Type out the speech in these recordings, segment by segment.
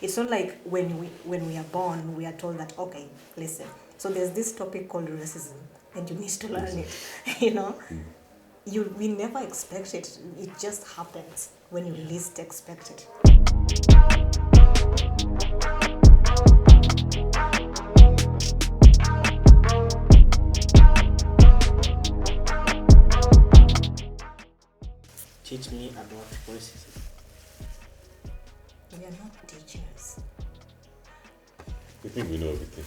It's not like when we are born, we are told that, okay, listen, so there's this topic called racism, and you need to learn it. you know, we never expect it. It just happens when you least expect it. Teach me about racism. We are not teachers. We think we know everything.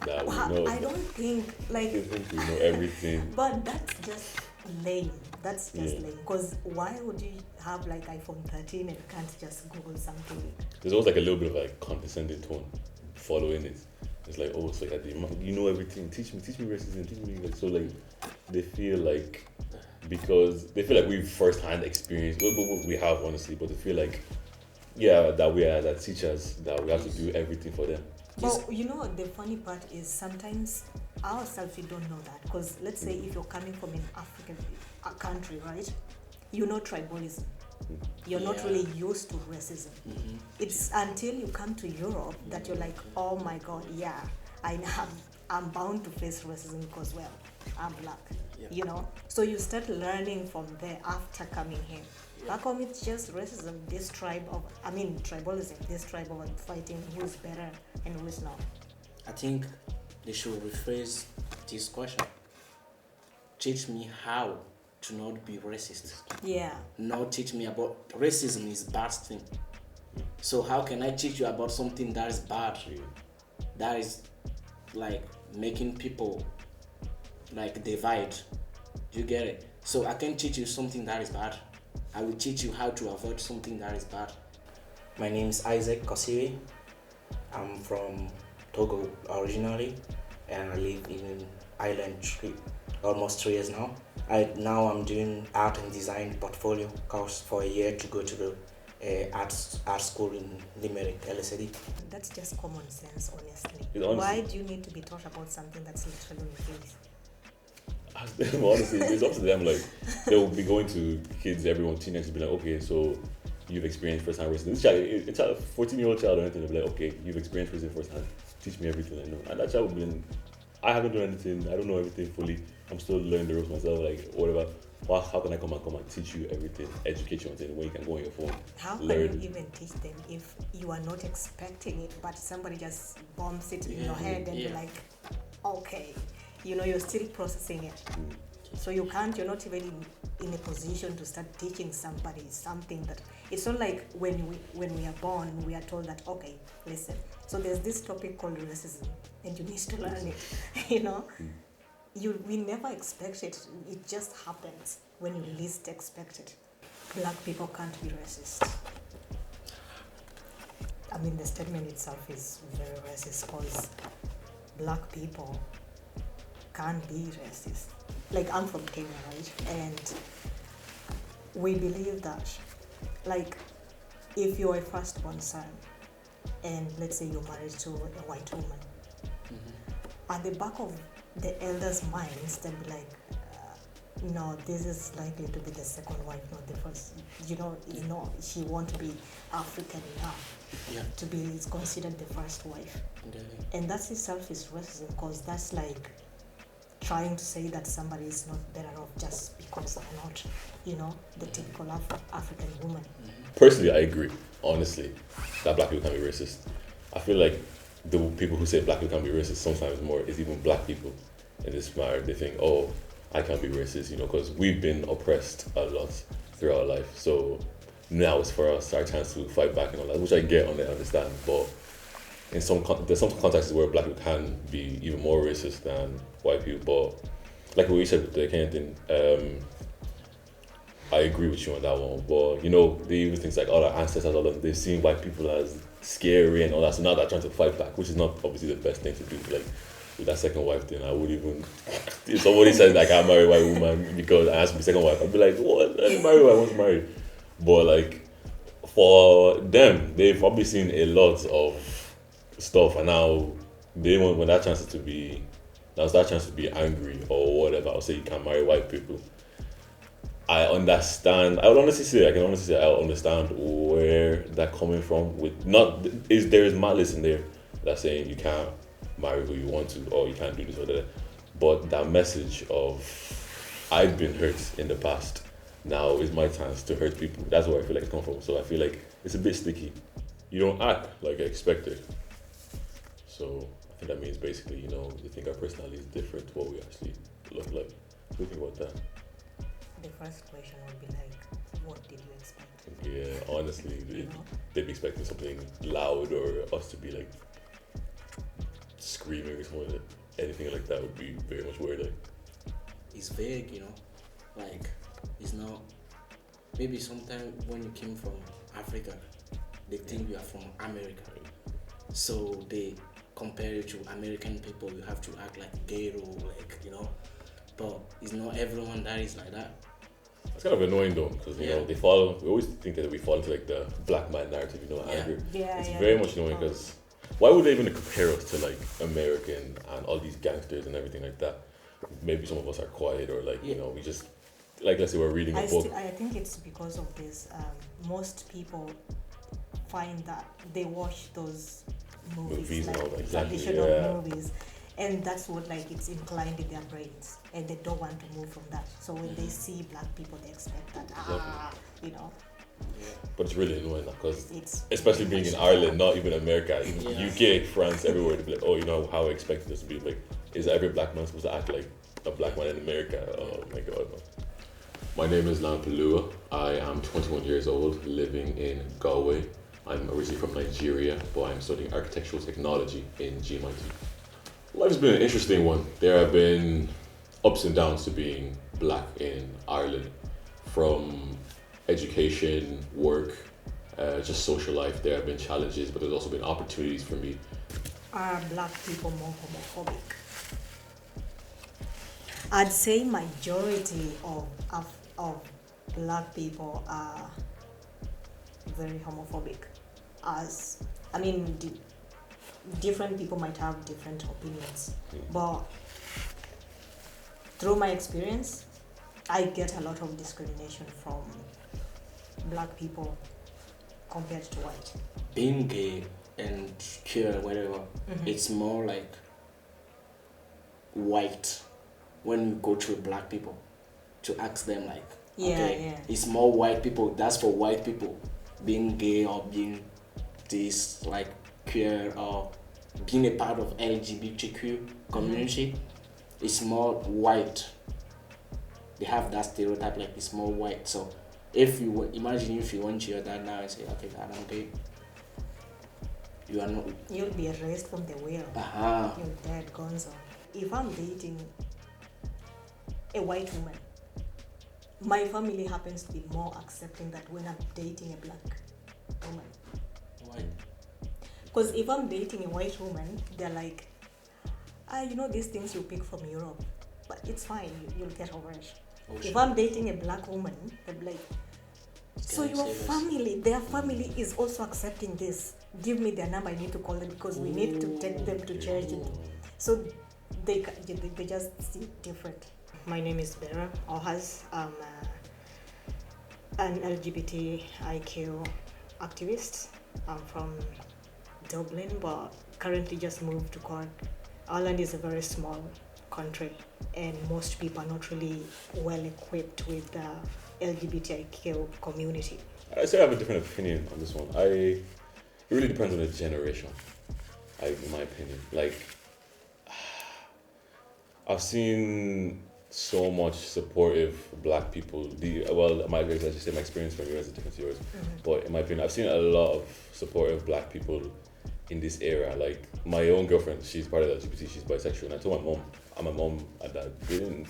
That we know. I don't think like. We think we know everything. But that's just lame. That's just Yeah. lame. Because why would you have like iPhone 13 and can't just Google something? There's always like a little bit of like condescending tone following it. It's like, oh, so like, you know everything. Teach me racism. Teach me like so like they feel like because they feel like we've first-hand experience. We have honestly, but they feel like that we are the teachers that we have to do everything for them. But you know the funny part is sometimes ourselves we don't know that because let's say if you're coming from an African country, right? You know tribalism. You're not really used to racism. Mm-hmm. It's until you come to Europe that you're like, oh my god, yeah, I'm bound to face racism because well, I'm black. Yeah. You know, so you start learning from there after coming here. Back home, it's just racism. Tribalism. This tribe of fighting who's better and who's not. I think they should rephrase this question. Teach me how to not be racist. Yeah. Not teach me about racism is bad thing. So how can I teach you about something that is bad? That is like making people like divide. You get it? So I can teach you something that is bad. I will teach you how to avoid something that is bad. My name is Isaac Kosiri. I'm from Togo originally, and I live in Ireland almost 3 years now. I'm doing art and design portfolio course for a year to go to the art school in Limerick, LSD. That's just common sense, honestly. Honestly. Why do you need to be taught about something that's literally on your face? Honestly, it's up to them. Like they'll be going to kids, everyone, teenagers, be like, okay, so you've experienced first-hand racism. This child, it's a 14-year-old child or anything. They'll be like, okay, you've experienced racism firsthand. Teach me everything I know. And that child will be like, I haven't done anything. I don't know everything fully. I'm still learning the ropes myself. Like whatever. Well, how can I come and teach you everything? Educate you on things when you can go on your phone. How can you even teach them if you are not expecting it, but somebody just bombs it in your head and you're like, okay, you're still processing it. So you're not even in a position to start teaching somebody something that it's not like when we are born, we are told that, okay, listen, so there's this topic called racism and you need to learn it. We never expect it. It just happens when you least expect it. Black people can't be racist. I mean, the statement itself is very racist because black people can't be racist. Like, I'm from Kenya, right? And we believe that, like, if you're a firstborn son and let's say you're married to a white woman, at the back of the elders' minds, they'll be like, no, this is likely to be the second wife, not the first. She won't be African enough to be considered the first wife. And that itself is racism because that's like trying to say that somebody is not better off just because they're not, the typical African woman. Personally, I agree, honestly, that black people can be racist. I feel like the people who say black people can be racist sometimes more is even black people in this matter. They think, oh, I can't be racist, because we've been oppressed a lot throughout our life. So now it's for us our chance to fight back and all that, which I get and I understand. But there's some contexts where black people can be even more racist than white people. But like what you said with the Kenyan thing, I agree with you on that one. But they even things like all our ancestors, all of them, they've seen white people as scary and all that. So now they're trying to fight back, which is not obviously the best thing to do. Like with that second wife thing, I would even if somebody says like I marry a white woman because I asked my second wife, I'd be like, what? I didn't marry who I want to marry. But like for them, they've probably seen a lot of stuff, and now they want when that chance to be angry or whatever. I'll say you can't marry white people. I understand. I can honestly say I understand where that coming from. With not is there is malice in there that's saying you can't marry who you want to or you can't do this or that. But that message of I've been hurt in the past. Now is my chance to hurt people. That's where I feel like it's come from. So I feel like it's a bit sticky. You don't act like expected. So I think that means basically, they think our personality is different to what we actually look like. What do you think about that? The first question would be like, what did you expect? Yeah, honestly, they'd be expecting something loud or us to be like screaming or something. Anything like that would be very much weird. Like, It's vague, like it's not. Maybe sometimes when you came from Africa, they think you are from America, so they compare you to American people. You have to act like ghetto, but it's not everyone that is like that. it's kind of annoying though, because we always think that we fall into like the black man narrative, anger. It's very much annoying because why would they even compare us to like American and all these gangsters and everything like that? Maybe some of us are quiet or we just like, let's say we're reading a book. I think it's because of this. Most people find that they watch those movies and all that, traditional movies, and that's what it's inclined in their brains, and they don't want to move from that. So when they see black people, they expect that But it's really annoying because especially being in Ireland, not even America, even UK, France, everywhere, to be like, how I expected this to be. Like, is every black man supposed to act like a black man in America? Oh my god. My name is Lana. I am 21 years old, living in Galway. I'm originally from Nigeria, but I'm studying architectural technology in GMIT. Life's been an interesting one. There have been ups and downs to being black in Ireland, from education, work, just social life. There have been challenges, but there's also been opportunities for me. Are black people more homophobic? I'd say majority of black people are very homophobic. Different people might have different opinions, but through my experience, I get a lot of discrimination from black people compared to white. Being gay and queer, whatever, it's more like white when you go to black people to ask them it's more white people, that's for white people. Being gay or being this like queer or being a part of LGBTQ community, it's more white. They have that stereotype like it's more white. So if you imagine if you went to your dad now and say, okay, Dad, I'm gay, you are not. You'll be erased from the wheel. You're dead, gonzo. If I'm dating a white woman, my family happens to be more accepting that when I'm dating a black woman. Why? Because if I'm dating a white woman, they're like, these things you pick from Europe, but it's fine, you'll get over it. If I'm dating a black woman, they're like, so your family, their family is also accepting this. Give me their number, I need to call them because we need to take them to church. So they just see it different. My name is Beryl and Isac. I'm an LGBTIQ activist. I'm from Dublin, but currently just moved to Cork. Ireland is a very small country, and most people are not really well equipped with the LGBTIQ community. I say I have a different opinion on this one. It really depends on the generation, in my opinion. Like, I've seen so much supportive black people. My experience from yours is different to yours. But in my opinion, I've seen a lot of supportive black people in this era. Like, my own girlfriend, she's part of the LGBT, she's bisexual, and I told my mom and dad, they didn't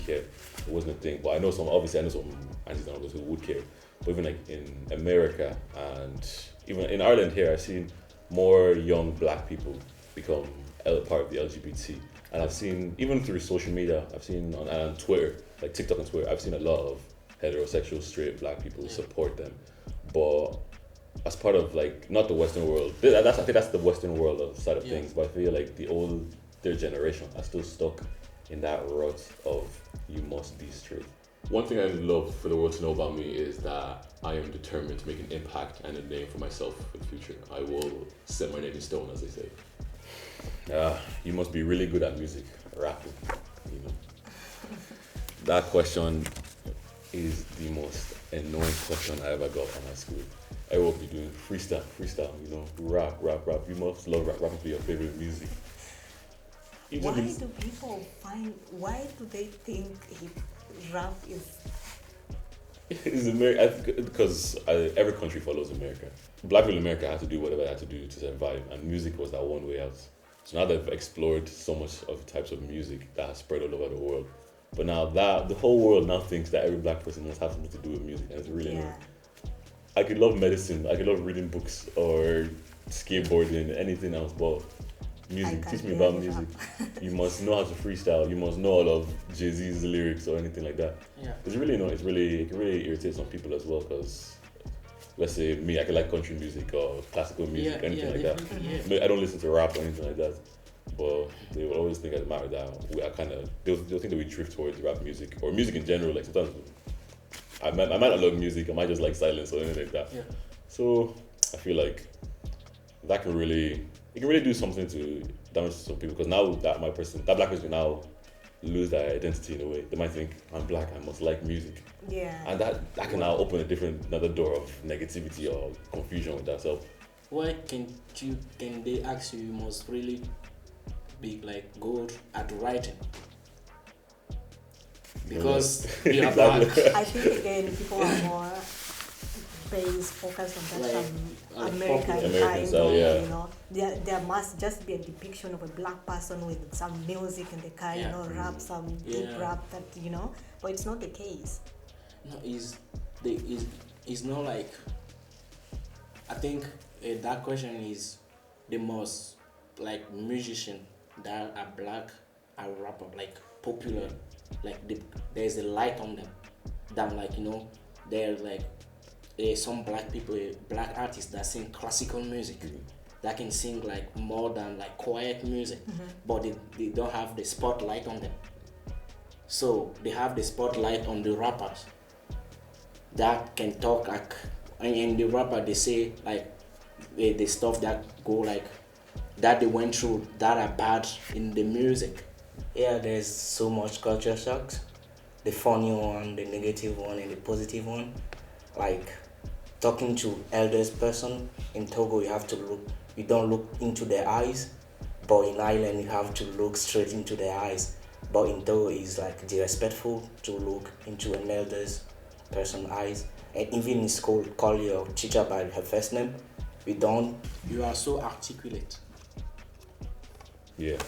care. It wasn't a thing. But I know some aunties and uncles who would care. But even like in America and even in Ireland here, I've seen more young black people become part of the LGBT. And I've seen, even through social media, I've seen on Twitter, like TikTok and Twitter, I've seen a lot of heterosexual, straight black people support them. But as part of like, not the Western world, I think that's the Western world side of things, but I feel like their generation are still stuck in that rut of you must be straight. One thing I'd love for the world to know about me is that I am determined to make an impact and a name for myself for the future. I will set my name in stone, as they say. You must be really good at music, rapping. You know, that question is the most annoying question I ever got in my school. I will be doing freestyle, you know, rap. You must love rap. Rap must be your favorite music. Why do they think rap is... It's America, because every country follows America. Black people in America had to do whatever they had to do to survive, and music was that one way out. So now they've explored so much of types of music that has spread all over the world. But now that the whole world now thinks that every black person must have something to do with music, and it's really annoying. I could love medicine, I could love reading books or skateboarding, anything else, but music, teach me about music. You must know how to freestyle, you must know all of Jay-Z's lyrics or anything like that. Yeah. It's really annoying, it can really irritate some people as well, because let's say me, I can like country music or classical music, anything like that. Yeah. I don't listen to rap or anything like that. But they will always think as a matter that they'll think that we drift towards rap music or music in general. Like sometimes I might not love music, I might just like silence or anything like that. Yeah. So I feel like it can really do something to damage some people, because now that black person now lose their identity in a way. They might think, I'm black, I must like music. Yeah. And that can now open another door of negativity or confusion with that. So why can they ask you must really be like good at writing? Because you're black. I think again people are more focused on that American kind of, you know. There must just be a depiction of a black person with some music in the car, you know, rap, some deep rap that, you know, but it's not the case. No, it's not like, I think that question is the most like musician that are black are rapper, like popular, like there's a light on them, than like, you know, they're like some black people, black artists that sing classical music, that can sing like more than like quiet music, but they don't have the spotlight on them. So they have the spotlight on the rappers that can talk like, and the rapper they say like the stuff that go like that they went through that are bad in the music. Yeah, there's so much culture shocks. The funny one, the negative one, and the positive one. Like talking to eldest person in Togo, you don't look into their eyes, but in Ireland you have to look straight into their eyes. But in Togo it's like disrespectful to look into an eldest person's eyes. And even in school, call your teacher by her first name. We don't. You are so articulate. Yeah,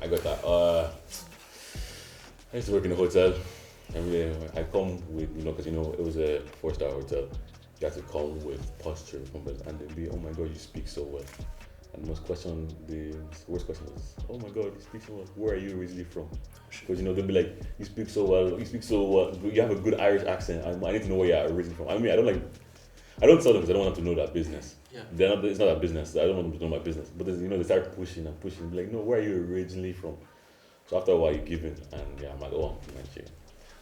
I got that. I used to work in a hotel. I come with, because it was a 4-star hotel. You have to come with posture, and they'd be, oh my God, you speak so well. And the worst question was, oh my God, you speak so well. Where are you originally from? Because they'll be like, you speak so well. You have a good Irish accent. I need to know where you're originally from. I mean, I don't tell them because I don't want them to know that business. Yeah. It's not that business. I don't want them to know my business. But they start pushing and pushing. Like, no, where are you originally from? So after a while, you give in, and I'm like, oh, I'm from Nigeria.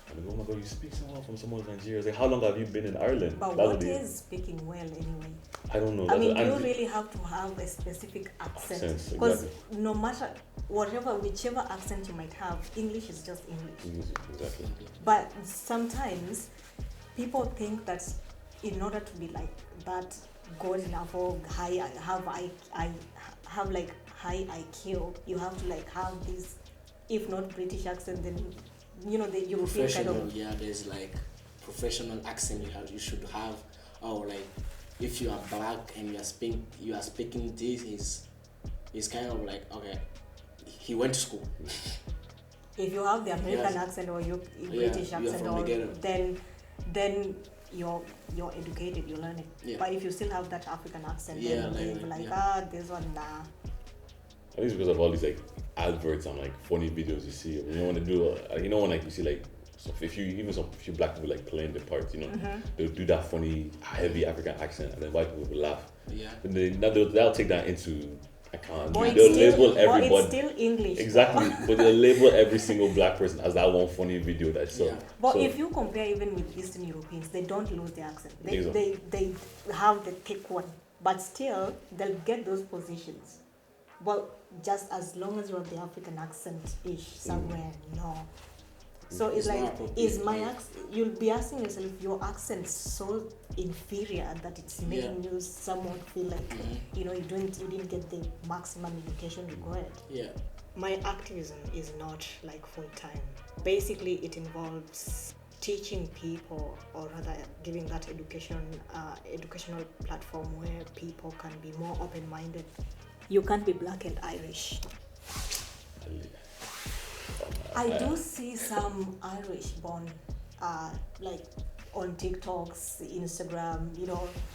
And they go, oh my God, you speak so well from someone in Nigeria. I was like, how long have you been in Ireland? But what is speaking well anyway? I don't know. I mean, you really have to have a specific accent. Because no matter whichever accent you might have, English is just English. Exactly. But sometimes people think that in order to be like that good enough or high IQ, you have to like have this, if not British accent, then the European kind of. Yeah, there's like professional accent you should have, or like if you are black and you are speaking this is kind of like, okay, he went to school. If you have the American accent or British accent, or then you're educated, you learn it. Yeah. But if you still have that African accent, then they'll be like, this one, nah. I think it's because of all these like adverts and like funny videos you see. When they do, when like you see like, if you black people like playing the part, they'll do that funny heavy African accent, and then white people will laugh. Yeah. And they'll take that into I can't. But They'll it's label still, everybody. but it's still English. Exactly, but they'll label every single black person as that one funny video that I saw. Yeah. But So- if you compare even with Eastern Europeans, they don't lose their accent. Exactly. They have the thick one, but still they'll get those positions. But just as long as you have the African accent-ish somewhere, no. So it's It's like, not is appropriate, my yeah. accent? You'll be asking yourself, your accent's so inferior that it's making you somewhat feel like you didn't get the maximum education required. Yeah. My activism is not like full time. Basically, it involves teaching people, or rather giving that educational platform where people can be more open-minded. You can't be black and Irish. I do see some Irish-born, like on TikToks, Instagram,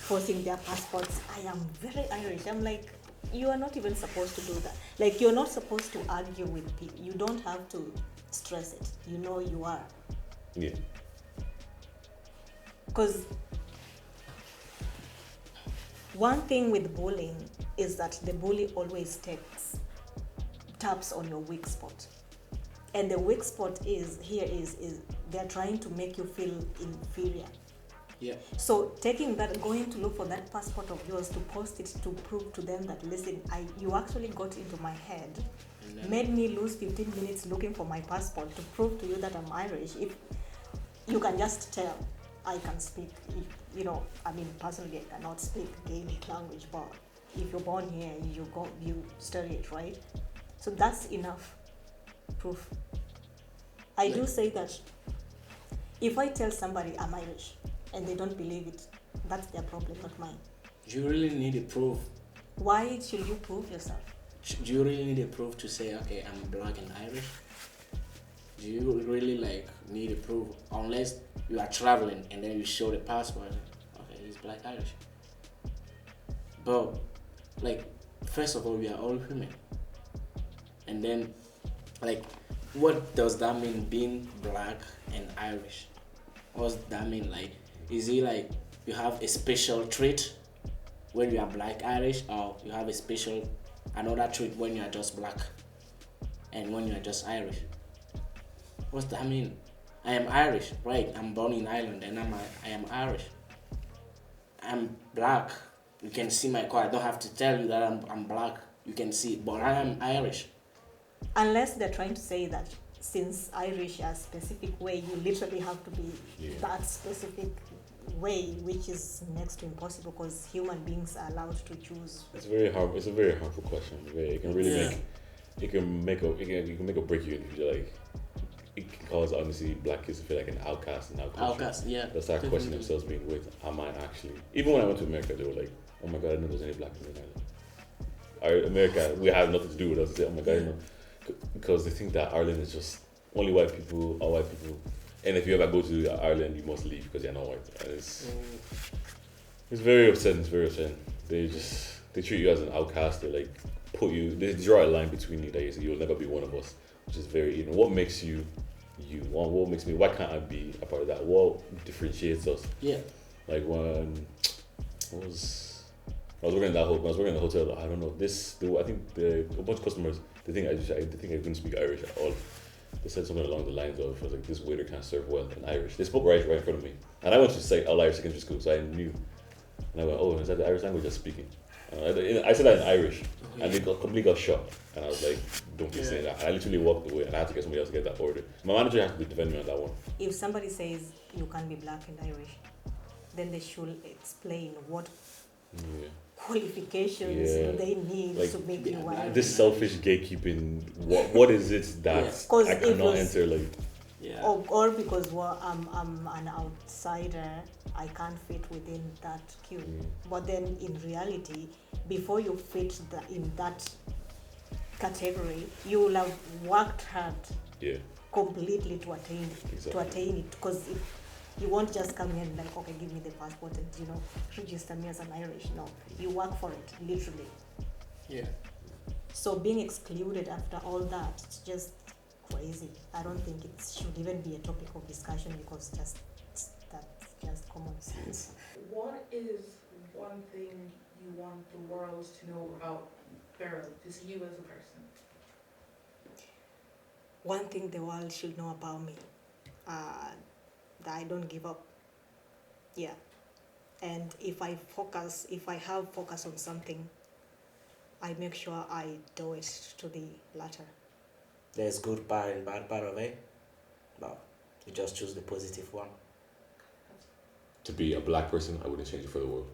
posting their passports. I am very Irish. I'm like, you are not even supposed to do that. Like, you're not supposed to argue with people. You don't have to stress it. You are. Yeah. Because one thing with bullying is that the bully always taps on your weak spot. And the weak spot is they're trying to make you feel inferior. Yeah. So taking that, going to look for that passport of yours to post it to prove to them that, listen, you actually got into my head, made me lose 15 minutes looking for my passport to prove to you that I'm Irish. If you can just tell, I can speak, personally I cannot speak Gaelic language, but if you're born here, you study it, right? So that's enough proof. I do say that if I tell somebody I'm Irish and they don't believe it, that's their problem, not mine. You really need a proof. Why should you prove yourself? Do you really need a proof to say, okay, I'm black and Irish? Do you really need a proof? Unless you are traveling and then you show the passport, okay, he's black Irish. But first of all, we are all human. And then what does that mean, being black and Irish? What does that mean? Is it you have a special trait when you are black Irish, or you have another trait when you are just black and when you are just Irish? What's that mean? I am Irish, right? I'm born in Ireland and I am Irish. I'm black. You can see my car. I don't have to tell you that I'm black. You can see it, but I am Irish. Unless they're trying to say that since Irish are a specific way, you literally have to be that specific way, which is next to impossible because human beings are allowed to choose. It's a very harmful question. It can really make or break you in the future. It can cause, honestly, black kids to feel like an outcast in our country. Outcast, yeah. They'll start questioning themselves, being, wait, am I actually? Even when I went to America, they were like, oh my God, I didn't know there's any black people in Ireland. America, we have nothing to do with us. They say, oh my God, I didn't know. Because they think that Ireland is just only white people, all white people. And if you ever go to Ireland, you must leave because you're not white. And it's very upsetting. They treat you as an outcast. They they draw a line between you that you say you'll never be one of us, which is very, what makes you you? What makes me, why can't I be a part of that? What differentiates us? Yeah. When I was working in the hotel, I don't know, I think a bunch of customers, they think I couldn't speak Irish at all. They said something along the lines of, this waiter can't serve well in Irish. They spoke Irish right in front of me. And I went to all Irish secondary school, so I knew. And I went, oh, is that the Irish language you're speaking? I said that in Irish, and they completely got shocked. And I was like, don't be saying that. I literally walked away, and I had to get somebody else to get that order. My manager had to defend me on that one. If somebody says you can't be black and Irish, then they should explain what qualifications they need to make you Irish. This selfish gatekeeping, what is it that I cannot enter? Or because I'm an outsider, I can't fit within that queue. But then in reality, before you fit in that category, you will have worked hard completely to attain it. Because if you won't just come here and okay, give me the passport and register me as an Irish. No, you work for it, literally. Yeah. So being excluded after all that, it's just crazy. I don't think it should even be a topic of discussion because that's just common sense. What is one thing you want the world to know about Beryl, to see you as a person? One thing the world should know about me, that I don't give up. Yeah. And if I have focus on something, I make sure I do it to the latter. There's good part and bad part of it, but you just choose the positive one. To be a black person, I wouldn't change it for the world.